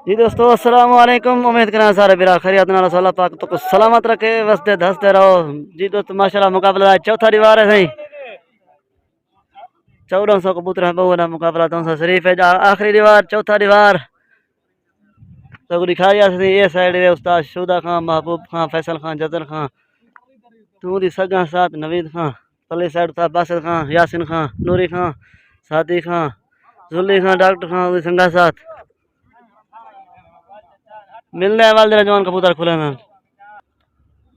जी दोस्तों अस्सलाम वालेकुम। उम्मीद करना सारे बिरा खैरियत नाल अल्लाह पाक तो सलामत रखे, वसते धसते रहो। जी दोस्तों माशाल्लाह मुकाबला चौथा दीवार है सही 1400 कबूतर है बहु मुकाबला तो शरीफ है आखिरी दीवार चौथा दीवार तो दिखाई ये साइड है उस्ताद शुदा खां, महबूब खां, फैसल खां, जदर खां, तू दी सगा साथ नवीद खां, पल्ले साइड था बासित खां, यासिन खां, नूरी खां, सादी खां, जुल्ली खां, डॉक्टर खां संगा साथ मिलने वाले जवान कबूतर खुले ना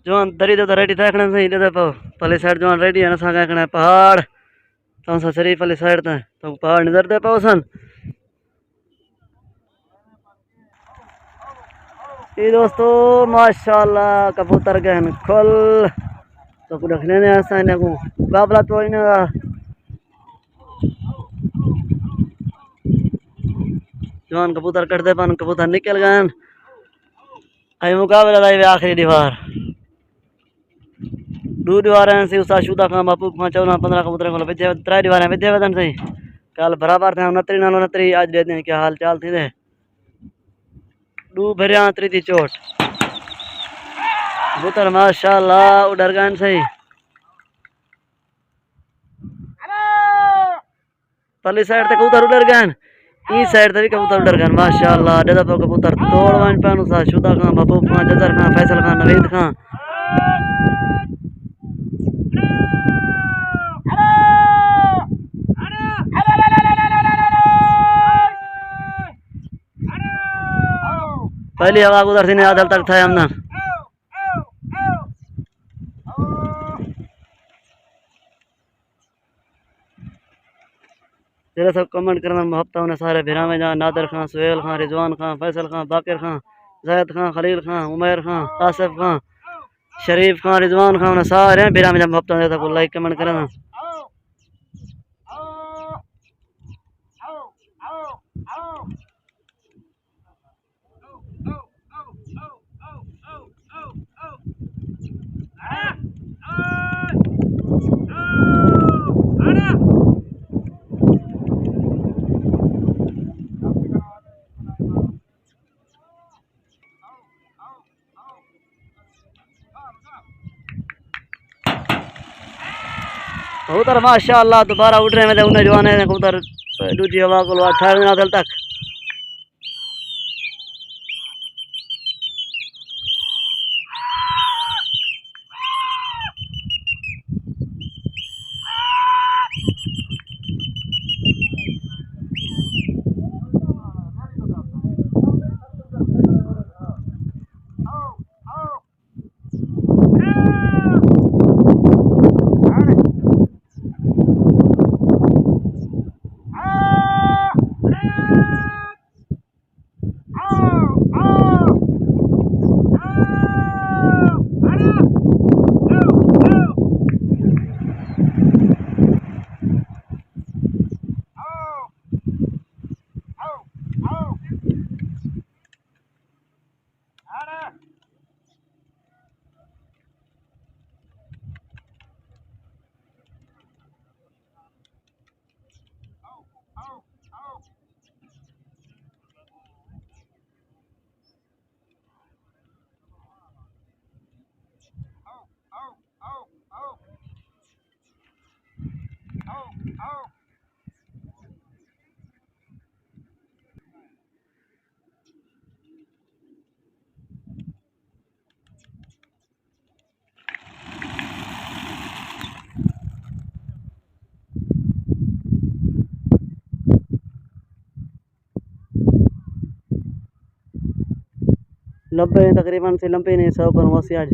जवान दरी तो रेडी देखने सही दे पाओ पल्ले साइड जवान रेडी है ना सा कहना पहाड़ तो सा शरीफ वाली साइड था तो पहाड़ नजर दे पाओ सन। ये दोस्तों माशाल्लाह कबूतर गहन खोल तो कुछ रखने ने ऐसा इन्हें को मुकाबला तो इन्हें जवान कबूतर कटते पान कबूतर निकल गए आई मुकाबला लाई आखिरी दीवार दो दीवार से उस्ताद शुदा खां, महबूब खां 14-15 कबूतर को विद्या 3 दीवार विद्या वेदन सही कल बराबर थे 69 नाल 69 आज देते हैं क्या हाल चाल थी दे दो भरिया त्री थी चोट कबूतर माशाल्लाह उधर गए सही पल्ली साइड तक कबूतर उधर गए इस साइड से भी कबूतर उधर गए माशाल्लाह डेदा पर कबूतर तोड़ वन पान उस्ताद शुदा खां, महबूब खां, जदर खां, फैसल खां, नवीद खां पहली हवा उधर से आदल तक था हमने तेरा सब कमेंट करना मोहब्बत होने सारे भिरा में जहाँ नादर खां, सुहेल खां, रिजवान खां, फैसल खां, बाकिर खां, जैद खां, खलील खां, उमैर खां, आसिफ खां, शरीफ खां, रिजवान खां उन्हें सारे भिरा में जहाँ मोहब्बत होने सबको लाइक कमेंट करना। कबूतर माशाल्लाह दोबारा उड़ रहे हैं उन्हें जवान है कबूतर दूसरी हवा को अठारह नादल तक नब्बे तकरीबन से 90 नहीं 100 पर वसी आज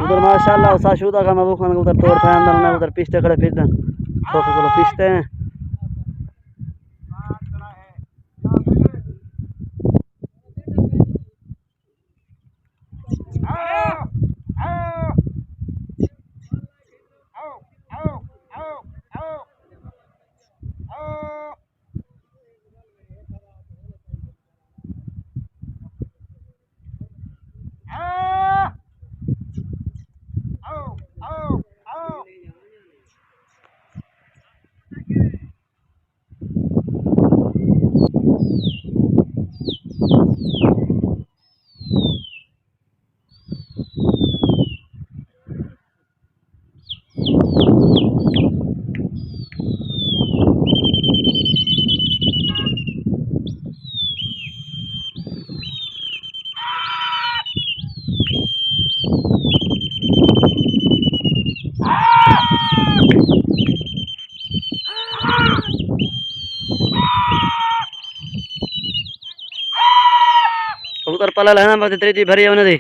उधर माशाल्लाह उस्ताद शुदा का महबूब खान उधर तोड़ था अंदर उधर पिछते खड़े फिर दन तो पिछते हैं पला लेना बस तेरी जी भरी है उन्हें दी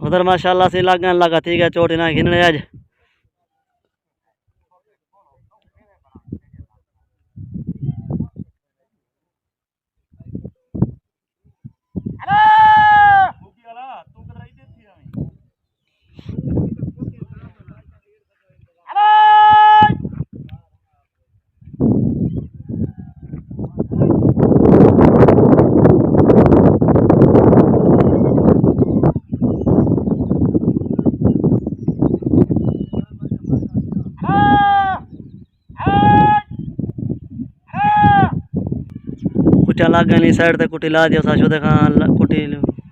उधर माशाल्लाह से लगन लगा ठीक है चोटी ना खिलने आज कुटिया लग गई साइड ते कुटी ला दियो साशो देखा कुटी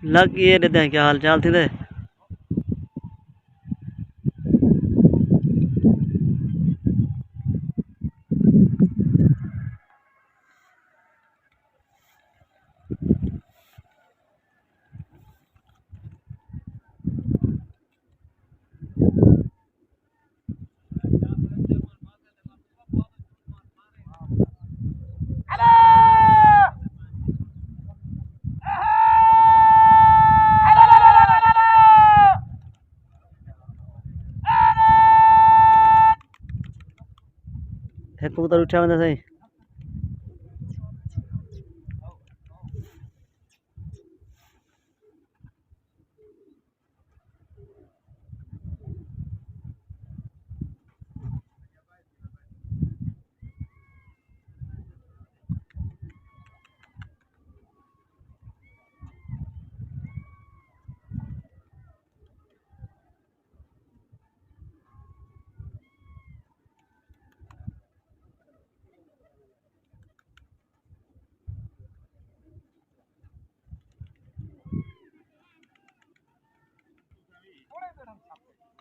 लग गई है दे क्या हाल चाल थी दे एक कबूतर उठा बंदा सही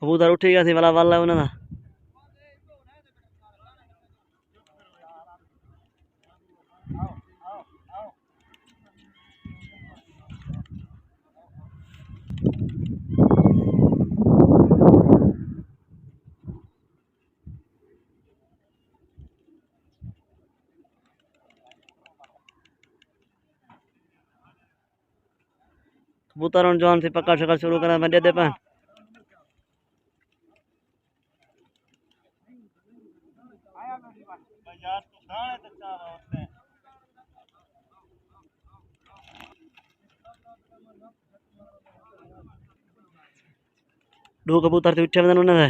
कबूतर उठी गया सी वाला वाला उन्होंने कबूतर जॉन से पकड़ शकड़ शुरू करा मैं दे दे पान दो कबूतर थे उठे बंदा उन्होंने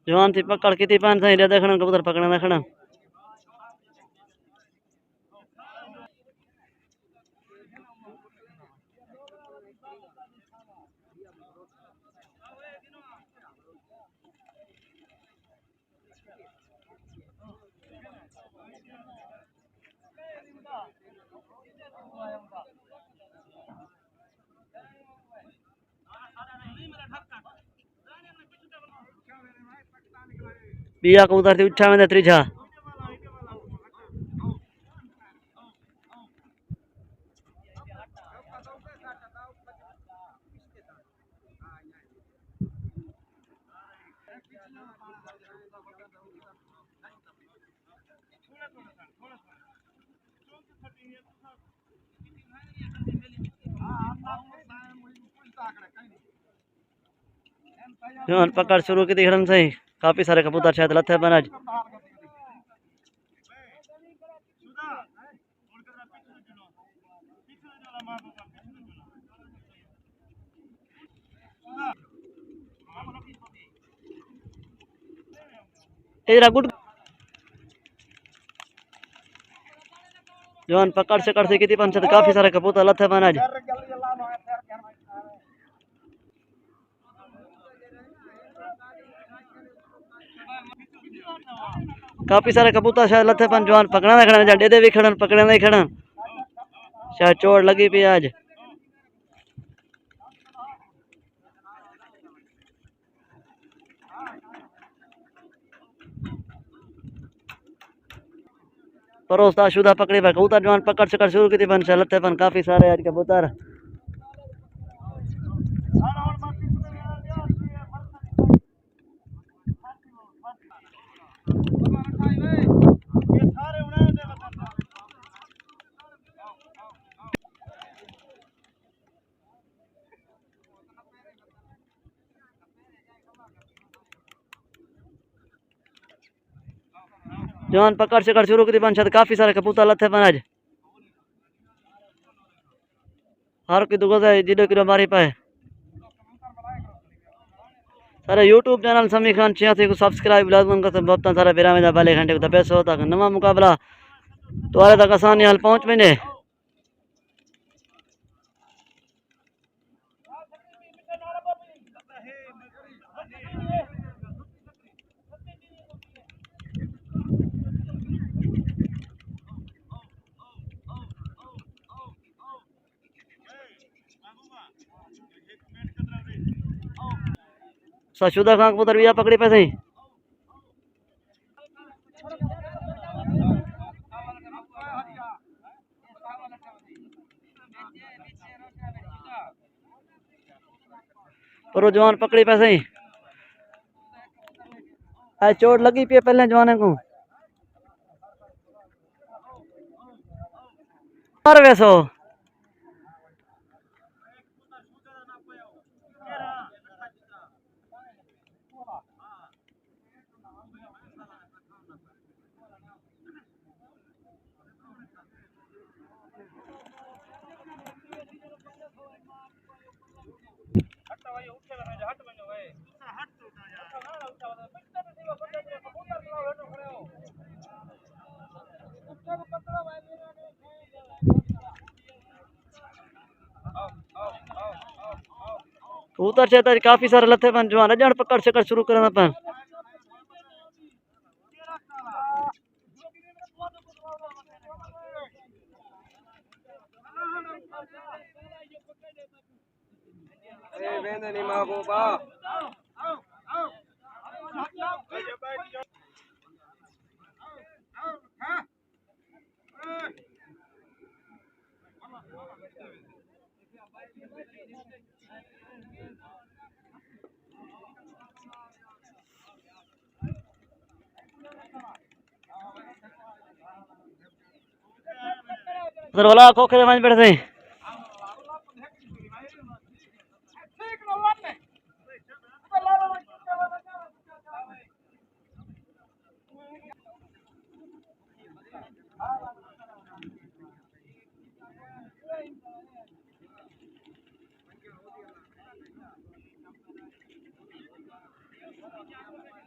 जवान थी पकड़ की थी पान सही देखना कबूतर पकड़ना देखना बिया कबूतर थी उच्छा में त्रिझा जवान पकड़ शुरू की थी हिरन से ही काफी सारे कबूतर शायद लथे बन आज इधर गुड जवान पकड़ से कर से की थी पंचत काफी सारे कबूतर लथे बन आज काफी सारे कबूतर शायद लथे पन जवान पकड़ना खड़न जा डेदे भी खड़न पकड़ने ही खड़न शायद चोट लगी पी आज परोसता शुदा पकड़ी भाई कबूतर जवान पकड़ से कर शुरू की थी पन शायद लथे पन काफी सारे आज कबूतर जवान पकड़ से कर शुरू की थी पन शायद काफी सारे कबूतर लथे पन आज हर की दुगो से जिडो किलो मारी पाए सारे यूट्यूब चैनल समी खान 86 को सब्सक्राइब लाजमन कर बहुत सारे बिरा में बाले घंटे को पैसा होता है नवा मुकाबला तुम्हारे तक आसानी हाल पहुंच में सशुदा खां कबूतर बिया पकड़ी पे सही पर जवान पकड़ी पे सही आज चोट लगी पी पहले जवान को मार वैसो कबूतर से काफी सारे लथे पन जवान अजन पकड़ से कर शुरू करना पन वाला खोखे मंज बैठे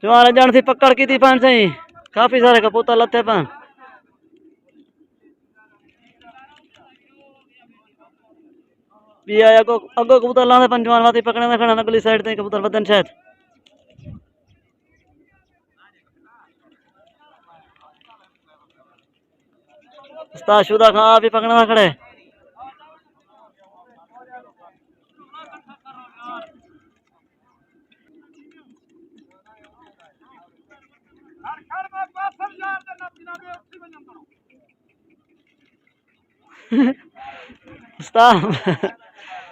जवान अजन थी पकड़ की थी पन सही काफी सारे कबूतर लथे पन बिया अगो अगो कबूतर लाने पन जवान वाती पकड़ने खड़ा अगली साइड ते कबूतर बदन शायद उस्ताद शुदा खां भी पकड़ना खड़े उस्ताद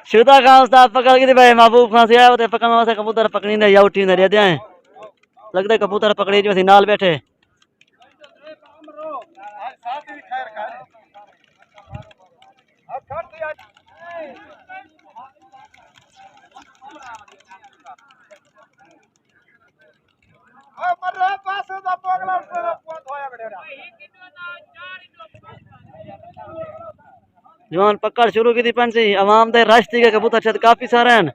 शुदा खां उस्ताद पकड़ के भाई महबूब खां से आया होते पकड़ने वास्ते कबूतर पकड़ी ने या उठी ने रहते हैं लगता कबूतर पकड़ी जो नाल बैठे जवान पकड़ शुरू की थी पंछी अवाम दे राश्ती के कबूतर शायद काफी सारे हैं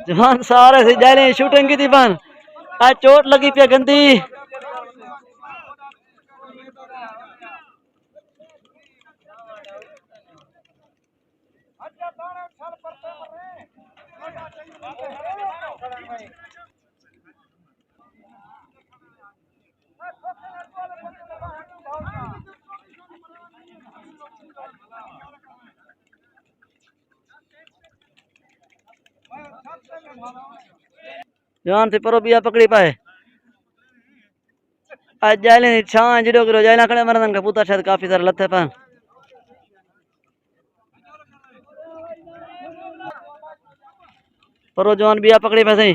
जवान सारे से जा रहे शूटिंग की थी बन आज चोट लगी पे गंदी जवान से परो बिया पकड़ी पाए आज जाले छां जिडो करो जाले खड़े मरदन कबूतर शायद काफी सारे लथे पान परो जवान बिया पकड़ी पाए सही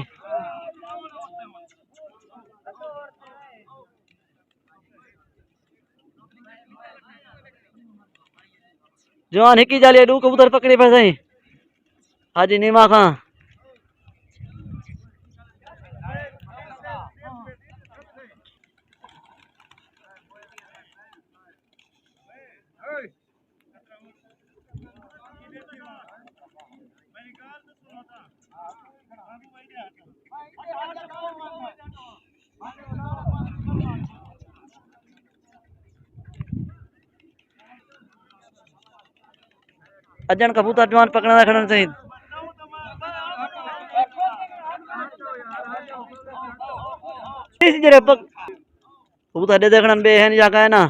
जवान हिकी जाली डू कबूतर पकड़ी पाए सही हाजी नीमा खां अजन कबूतर जवान पकड़ना खड़ना चाहिए जरे कबूतर दे देखना बे है जाका है ना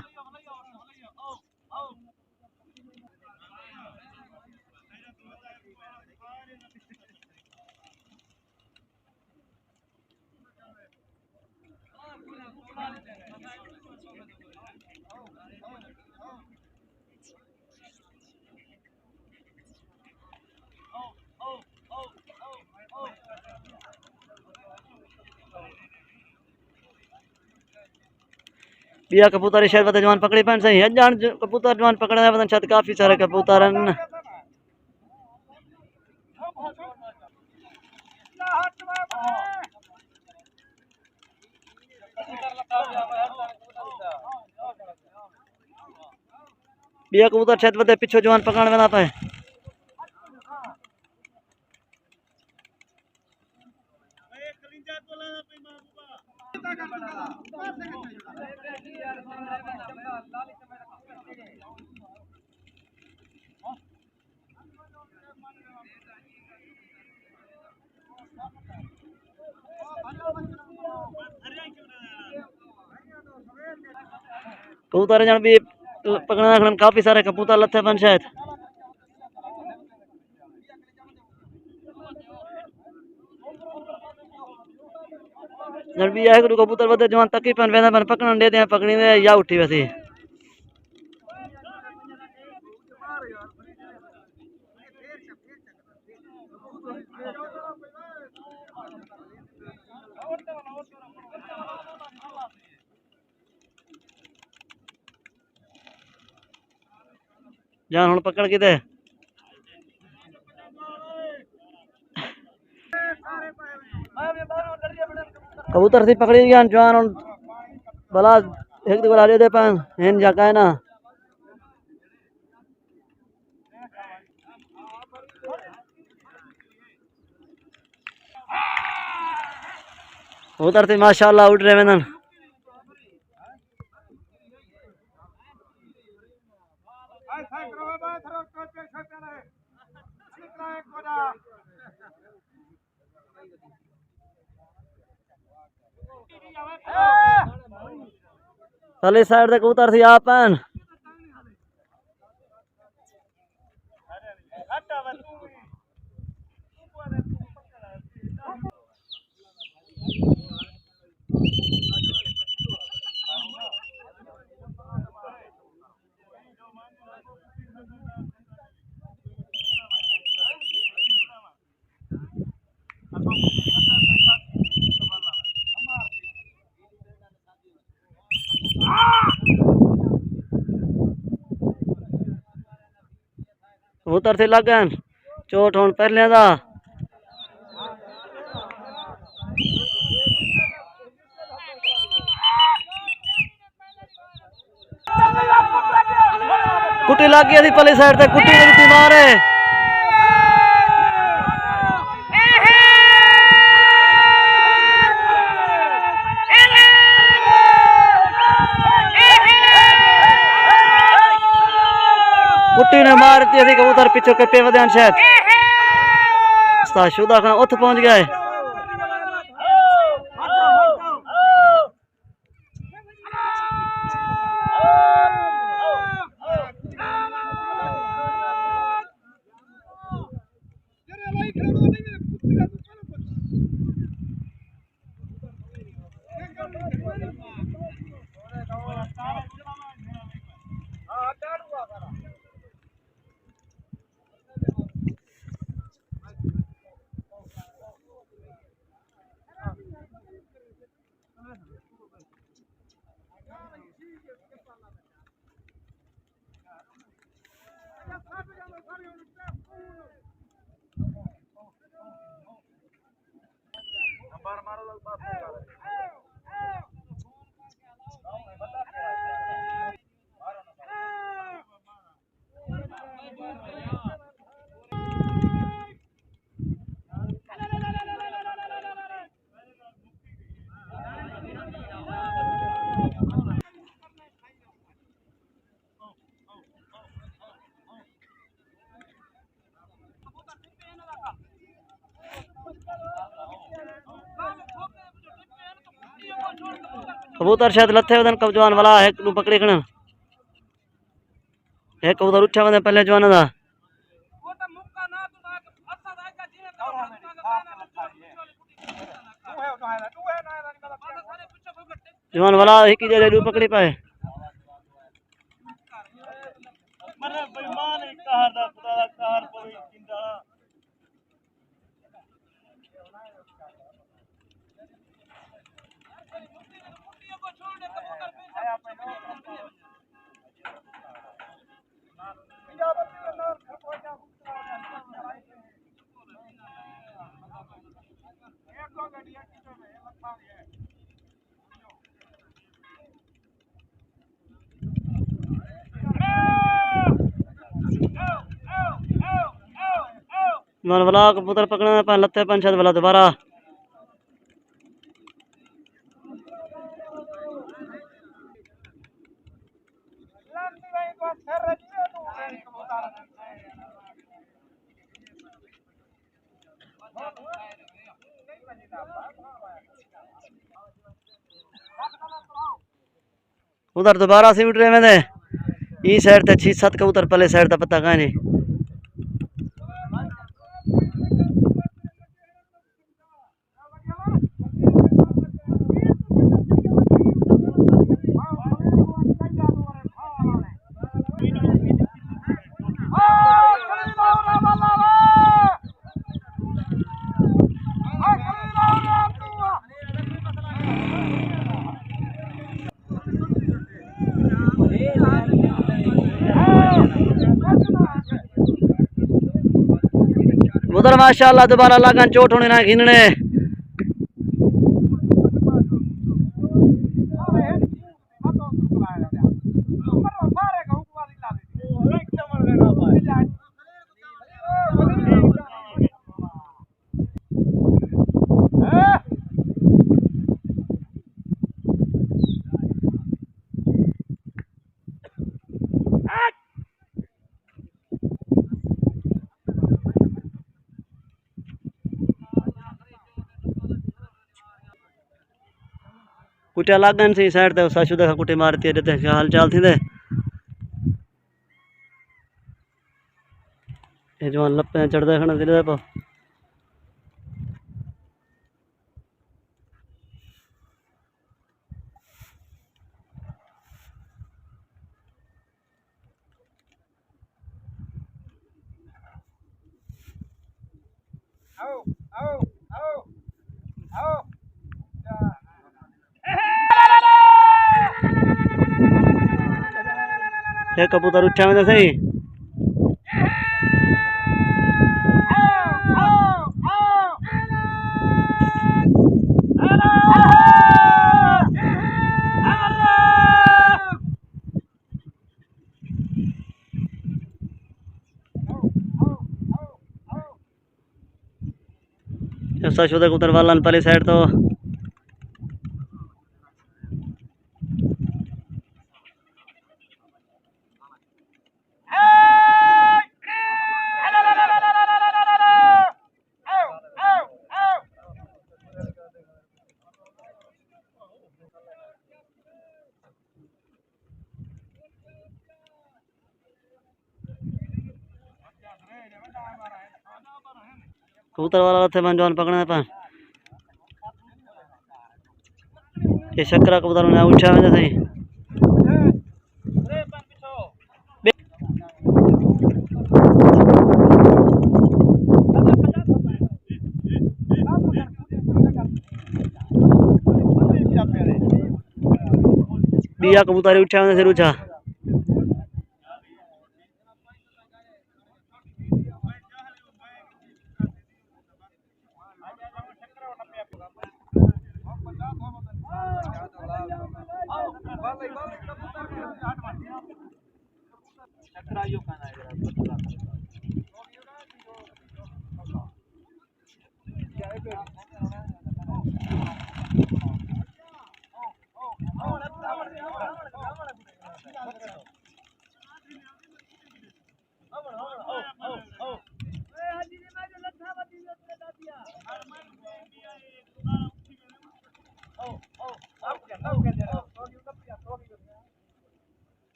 बिया कबूतर शायद वत जवान पकड़ी पान सही अजान कबूतर जवान पकड़ने वतन छत काफी सारे कबूतर हैं बिया कबूतर छत वत पिछो जवान पकड़ने ना पाए कबूतर जन भी पकड़ना काफी सारे कबूतर लथे बन शायद जन भी है कबूतर वत जवान तकी पन वेंदा पन पकड़न दे पकड़ी दे या उठी वैसी जान हुन पकड़ किते कबूतर थी पकड़ी गया जवान हुन भला एक दो बार दे पान हेन जाका है ना कबूतर थी माशाल्लाह उड़ रहे वेंदन साइड से कबूतर थी आप कबूतर थे लग गए चोट होने पहले दा कुटी लग गई थी पली साइड से कुटी ने दी मारे कुटी ने मार दी थी कबूतर पिछो के पे वध्यान शायद उस्ताद शुदा खान उत पहुंच गए कबूतर शायद लथे वदन कब जवान वाला है नु पकड़ी खण एक कबूतर उठा वदन पहले जवान दा जवान वाला एक ही दे पकड़ी पाए मरे बेईमान एक कहर दा खुदा दा कहर कोई जिंदा मन वाला कबूतर पकड़ना पान लत्ते पान शायद वाला दोबारा उधर दोबारा से उठ रहे मैंने ई साइड ते 6-7 कबूतर पहले साइड दा पता कहां नहीं उधर माशाल्लाह दोबारा लगन चोट होने ना घिनने कुटिया लागन सी साइड ते साशु देखा कुटी मारती है देते हाल चाल थी दे ये जवान लपे चढ़दे खण दिले पा कबूतर उठा में सही ऐसा शुदा कबूतर वाला पहली साइड तो कबूतर वाला थे बन जवान पकड़ने पर ये शक्करा कबूतर ने उठा में सही बिया कबूतर उठा में से रुचा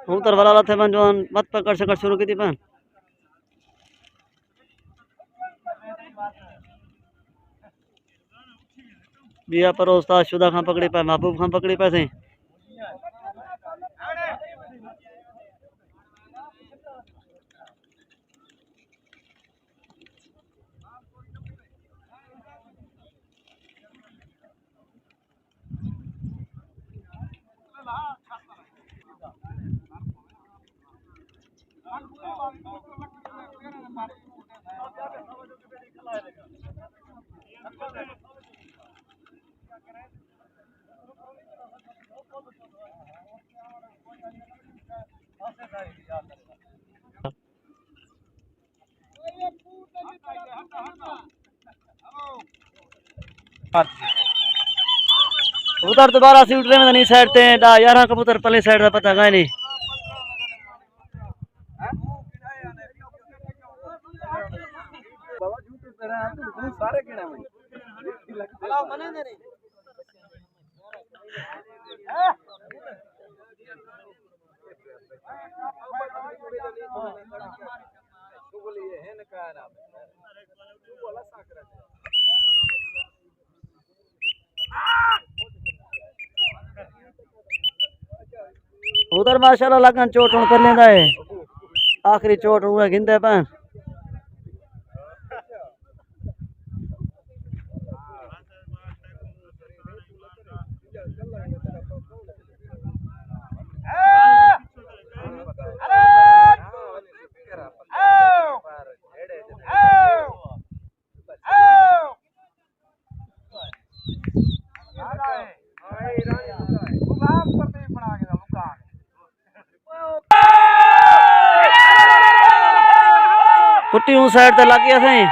कबूतर वाला थे बन जवान मत पकड़ सकड़ शुरू की थी पन बिया पर उस्ताद शुदा खां पकड़ी पाए महबूब खां पकड़ी पाए सही कबूतर दोबारा सी उठ रहे में नहीं साइड ते 11 कबूतर पहले साइड का पता है नहीं उधर माशाल्लाह लगन चोट कर लेंदा है आखिरी चोट हुआ गिनते पन कुट्टी उस साइड ते लग गया सही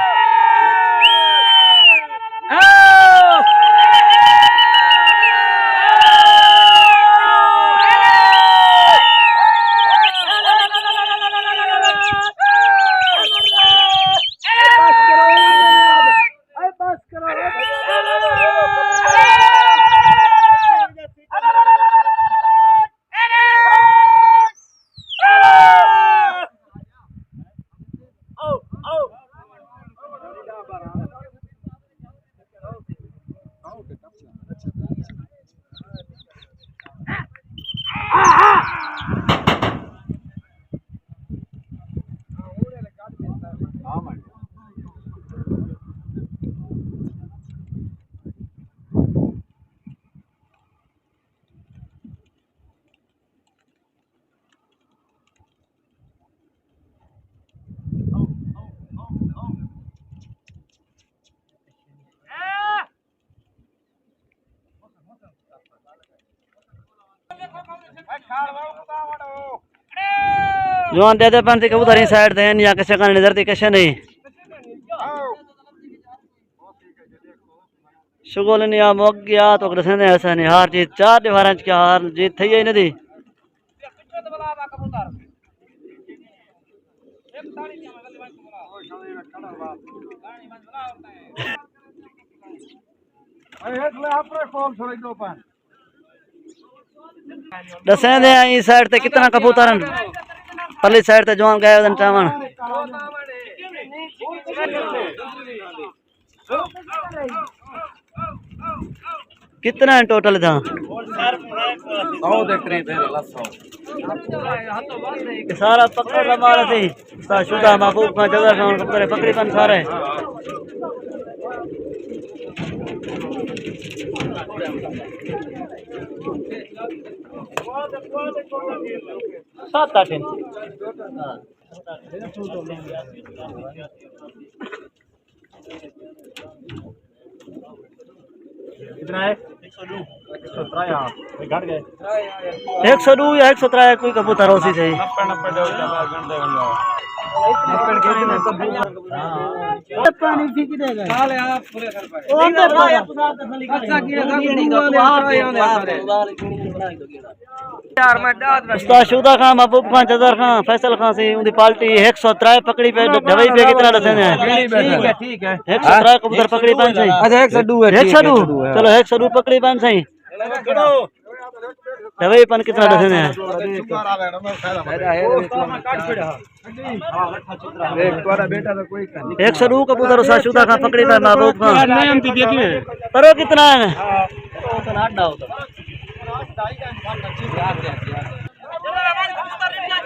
जवान दे पंथी कबूतर साइड थे या किसी का नजर थी कैसे नहीं शुगल ने आ मुक गया तो दसेंदे ऐसा नहीं हार जीत 4 दीवारां च क्या हार जीत थई ही नदी दसेंदे इस साइड ते कितना कबूतर परली साइड ते जवान गए उदन चावण कितना है टोटल था 100 ਦੇ ਕਰੀਬ ਹੈ 100 सारा पकड़ ला मारा थी शुदा महबूब खान जगह खान कबूतर पकड़ी पन सारे सात आठ कितना है 113 हां घट गए 102 या 113 कोई कबूतर हो सी सही 90 जो गणते बन पानी फीकी देगा साले आ पूरे घर पे ओ अंदर अच्छा यार मैं दाद उस्ताद शुदा खान महबूब खान जदर खान फैसल खान से उनकी पार्टी 103 पकड़ी पे ढवई पे कितना दसे हैं ठीक है 103 कबूतर पकड़ी पान सही अच्छा 102 है 102 चलो 102 पकड़ी पान सही ढवई पन कितना दसे हैं 102 कबूतर उस्ताद शुदा खान पकड़ी पे महबूब खान करो कितना है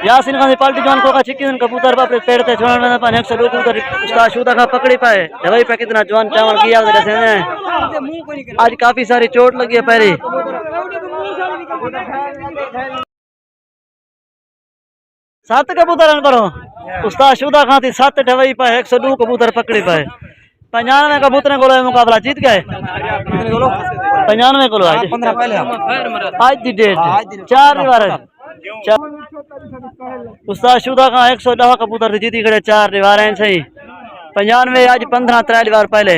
यासिन खान पार्टी जवान को का चिकन कबूतर बाप पेड़ ते छोड़ने ना पाने 102 कबूतर उस्ताद शुदा खान पकड़ी पाए दवाई पे कितना जवान चावल किया उधर से आज काफी सारी चोट लगी है पैरी सात कबूतर करो उस्ताद शुदा खान थी 7 ढवई पाए 102 कबूतर पकड़ी पाए 95 कबूतर को मुकाबला जीत गए 95 को आज 15 पहले आज दी डेट 4 दीवार उस्ताद शुदा खान 110 कबूतर थी जीती खड़े 4 दीवारें सही 95 आज 15 3 दीवार पहले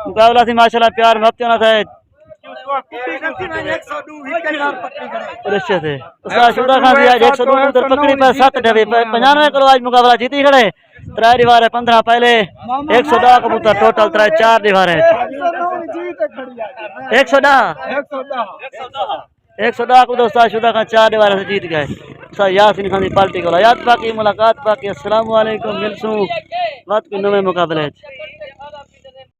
मुकाबला थी माशाल्लाह प्यार में हफ्ते ना था उस्ताद शुदा खान थी आज 102 कबूतर पकड़ी पर 7 डबे 95 को आज मुकाबला जीती खड़े 3 दीवार 15 पहले 110 कबूतर टोटल 4 दीवारें 110 को दोस्ता शुदा खान 4 दीवार से जीत गए उस्ताद यासिन खान की पार्टी को याद बाकी मुलाकात बाकी अस्सलाम वालेकुम मिलसूं बात के नवे मुकाबले